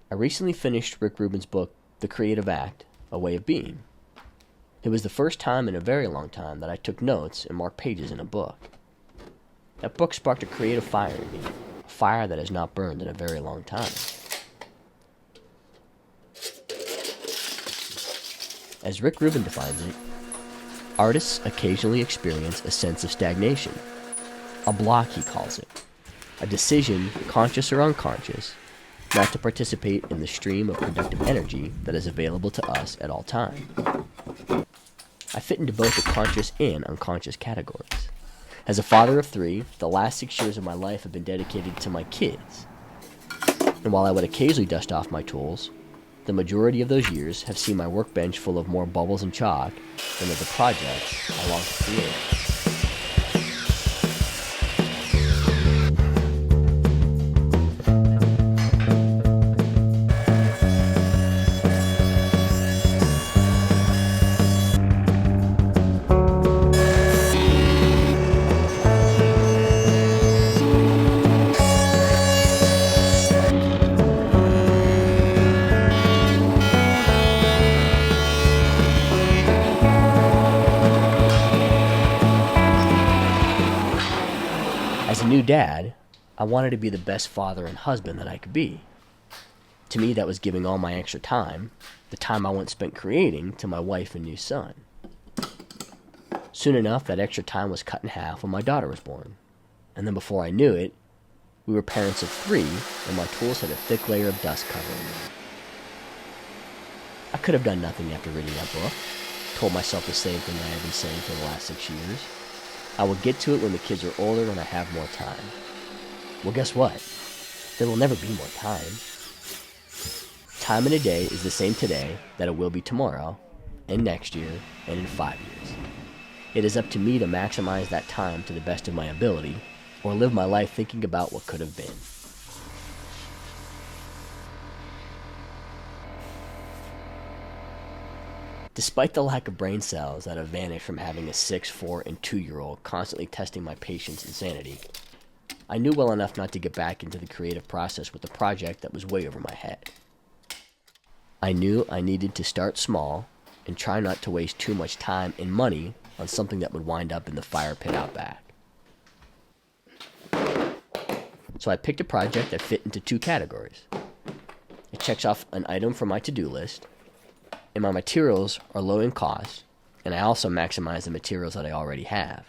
I recently finished Rick Rubin's book, The Creative Act, A Way of Being. It was the first time in a very long time that I took notes and marked pages in a book. That book sparked a creative fire in me, a fire that has not burned in a very long time. As Rick Rubin defines it, artists occasionally experience a sense of stagnation. A block, he calls it. A decision, conscious or unconscious, not to participate in the stream of productive energy that is available to us at all times. I fit into both the conscious and unconscious categories. As a father of 3, the last 6 years of my life have been dedicated to my kids. And while I would occasionally dust off my tools, the majority of those years have seen my workbench full of more bubbles and chalk than of the projects I long to create. As a new dad, I wanted to be the best father and husband that I could be. To me, that was giving all my extra time, the time I once spent creating, to my wife and new son. Soon enough, that extra time was cut in half when my daughter was born. And then before I knew it, we were parents of 3, and my tools had a thick layer of dust covering them. I could have done nothing after reading that book, told myself the same thing I had been saying for the last 6 years. I will get to it when the kids are older and I have more time. Well, guess what? There will never be more time. Time in a day is the same today that it will be tomorrow, and next year, and in 5 years. It is up to me to maximize that time to the best of my ability, or live my life thinking about what could have been. Despite the lack of brain cells that have vanished from having a 6, 4, and 2-year-old constantly testing my patience and sanity, I knew well enough not to get back into the creative process with a project that was way over my head. I knew I needed to start small and try not to waste too much time and money on something that would wind up in the fire pit out back. So I picked a project that fit into 2 categories. It checks off an item from my to-do list, and my materials are low in cost, and I also maximize the materials that I already have.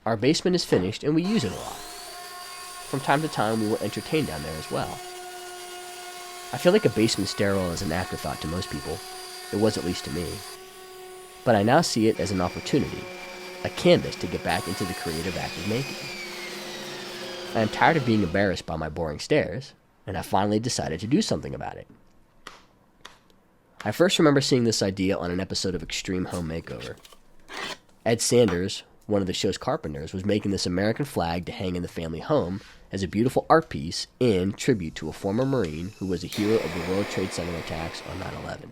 Our basement is finished, and we use it a lot. From time to time, we will entertain down there as well. I feel like a basement stairwell is an afterthought to most people. It was at least to me. But I now see it as an opportunity, a canvas to get back into the creative act of making. I am tired of being embarrassed by my boring stairs, and I finally decided to do something about it. I first remember seeing this idea on an episode of Extreme Home Makeover. Ed Sanders, one of the show's carpenters, was making this American flag to hang in the family home as a beautiful art piece and tribute to a former Marine who was a hero of the World Trade Center attacks on 9/11.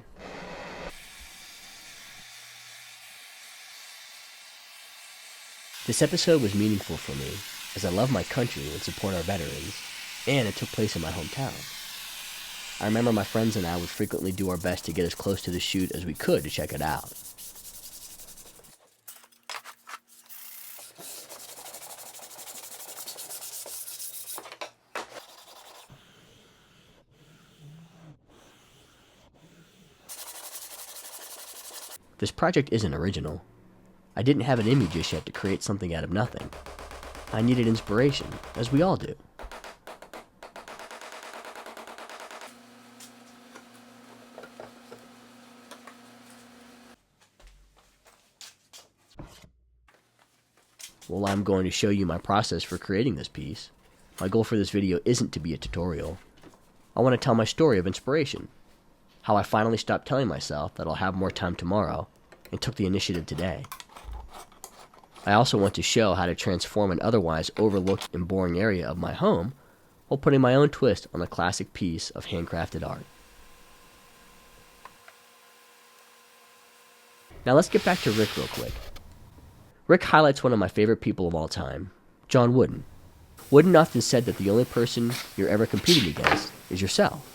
This episode was meaningful for me, as I love my country and support our veterans, and it took place in my hometown. I remember my friends and I would frequently do our best to get as close to the shoot as we could to check it out. This project isn't original. I didn't have an image just yet to create something out of nothing. I needed inspiration, as we all do. Well, I'm going to show you my process for creating this piece. My goal for this video isn't to be a tutorial. I want to tell my story of inspiration, how I finally stopped telling myself that I'll have more time tomorrow and took the initiative today. I also want to show how to transform an otherwise overlooked and boring area of my home while putting my own twist on a classic piece of handcrafted art. Now let's get back to Rick real quick. Rick highlights one of my favorite people of all time, John Wooden. Wooden often said that the only person you're ever competing against is yourself.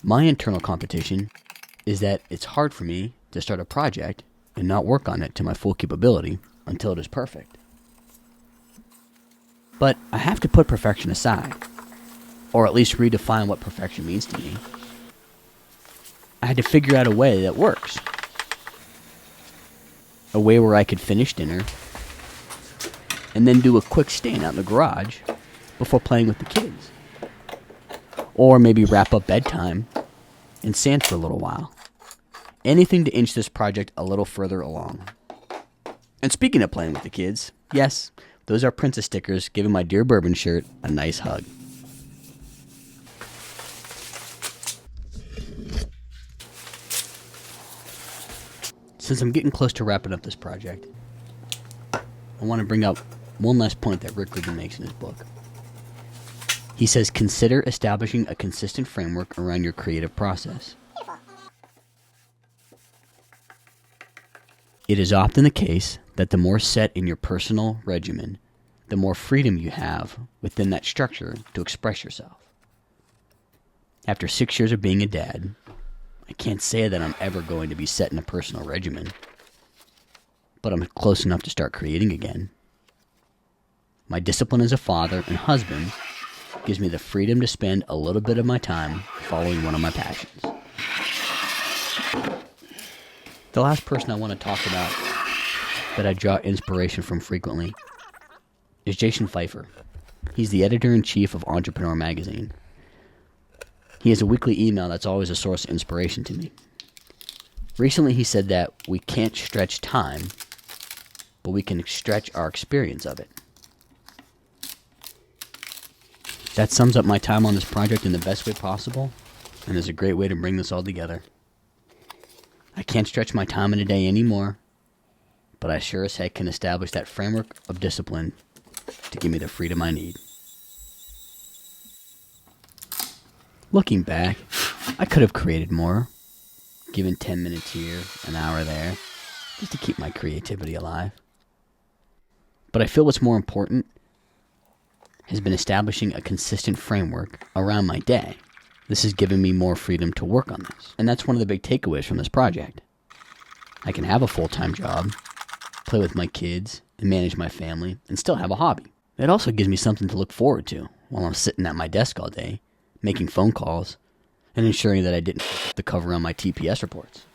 My internal competition is that it's hard for me to start a project and not work on it to my full capability until it is perfect. But I have to put perfection aside, or at least redefine what perfection means to me. I had to figure out a way that works. A way where I could finish dinner and then do a quick stand out in the garage before playing with the kids. Or maybe wrap up bedtime and sand for a little while. Anything to inch this project a little further along. And speaking of playing with the kids, yes, those are princess stickers giving my dear bourbon shirt a nice hug. Since I'm getting close to wrapping up this project, I want to bring up one last point that Rick Rubin makes in his book. He says, consider establishing a consistent framework around your creative process. It is often the case that the more set in your personal regimen, the more freedom you have within that structure to express yourself. After 6 years of being a dad, I can't say that I'm ever going to be set in a personal regimen, but I'm close enough to start creating again. My discipline as a father and husband gives me the freedom to spend a little bit of my time following one of my passions. The last person I want to talk about that I draw inspiration from frequently is Jason Pfeiffer. He's the editor-in-chief of Entrepreneur Magazine. He has a weekly email that's always a source of inspiration to me. Recently he said that we can't stretch time, but we can stretch our experience of it. That sums up my time on this project in the best way possible, and is a great way to bring this all together. I can't stretch my time in a day anymore, but I sure as heck can establish that framework of discipline to give me the freedom I need. Looking back, I could have created more, given 10 minutes here, an hour there, just to keep my creativity alive. But I feel what's more important has been establishing a consistent framework around my day. This has given me more freedom to work on this. And that's one of the big takeaways from this project. I can have a full-time job, play with my kids, and manage my family, and still have a hobby. It also gives me something to look forward to while I'm sitting at my desk all day, making phone calls, and ensuring that I didn't fuck up the cover on my TPS reports.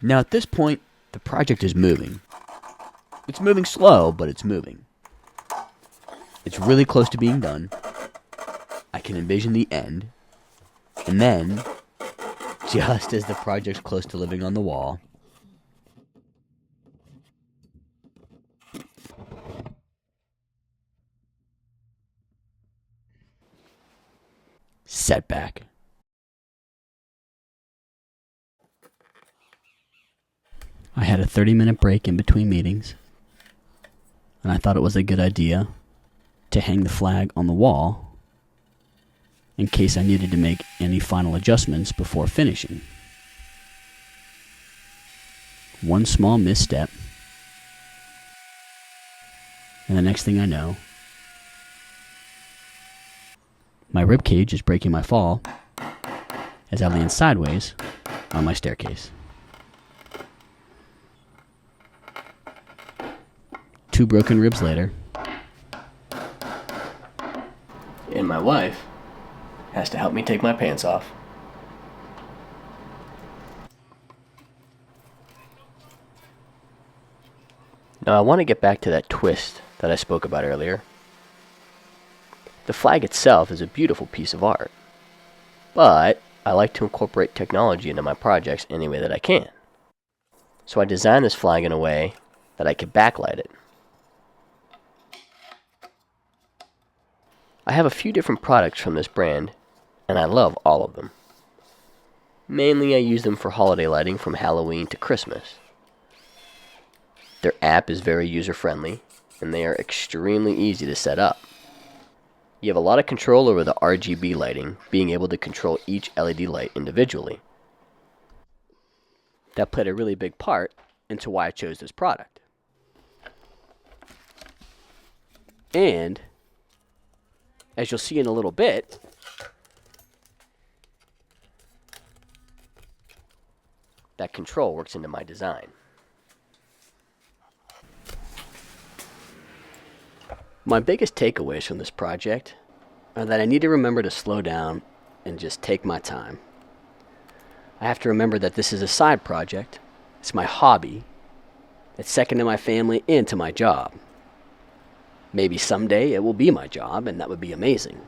Now at this point, the project is moving. It's moving slow, but it's moving. It's really close to being done. I can envision the end. And then, just as the project's close to living on the wall, setback. I had a 30-minute break in between meetings, and I thought it was a good idea to hang the flag on the wall in case I needed to make any final adjustments before finishing. One small misstep, and the next thing I know, my ribcage is breaking my fall as I land sideways on my staircase. 2 broken ribs later, and my wife has to help me take my pants off. Now I want to get back to that twist that I spoke about earlier. The flag itself is a beautiful piece of art, but I like to incorporate technology into my projects any way that I can. So I designed this flag in a way that I could backlight it. I have a few different products from this brand, and I love all of them. Mainly I use them for holiday lighting from Halloween to Christmas. Their app is very user-friendly, and they are extremely easy to set up. You have a lot of control over the RGB lighting, being able to control each LED light individually. that played a really big part into why I chose this product. And as you'll see in a little bit, that control works into my design. My biggest takeaways from this project are that I need to remember to slow down and just take my time. I have to remember that this is a side project. It's my hobby. It's second to my family and to my job. Maybe someday it will be my job, and that would be amazing.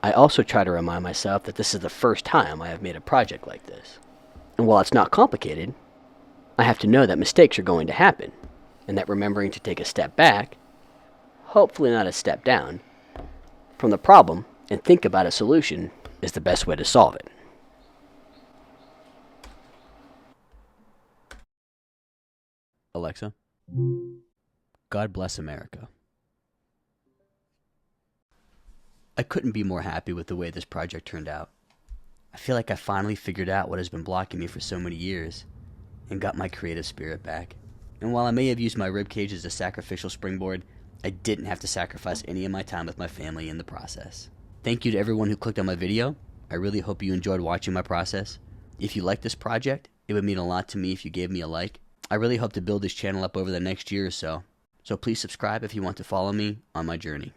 I also try to remind myself that this is the first time I have made a project like this. And while it's not complicated, I have to know that mistakes are going to happen, and that remembering to take a step back, hopefully not a step down, from the problem and think about a solution is the best way to solve it. Alexa, God bless America. I couldn't be more happy with the way this project turned out. I feel like I finally figured out what has been blocking me for so many years and got my creative spirit back. And while I may have used my ribcage as a sacrificial springboard, I didn't have to sacrifice any of my time with my family in the process. Thank you to everyone who clicked on my video. I really hope you enjoyed watching my process. If you like this project, it would mean a lot to me if you gave me a like. I really hope to build this channel up over the next year or so. So please subscribe if you want to follow me on my journey.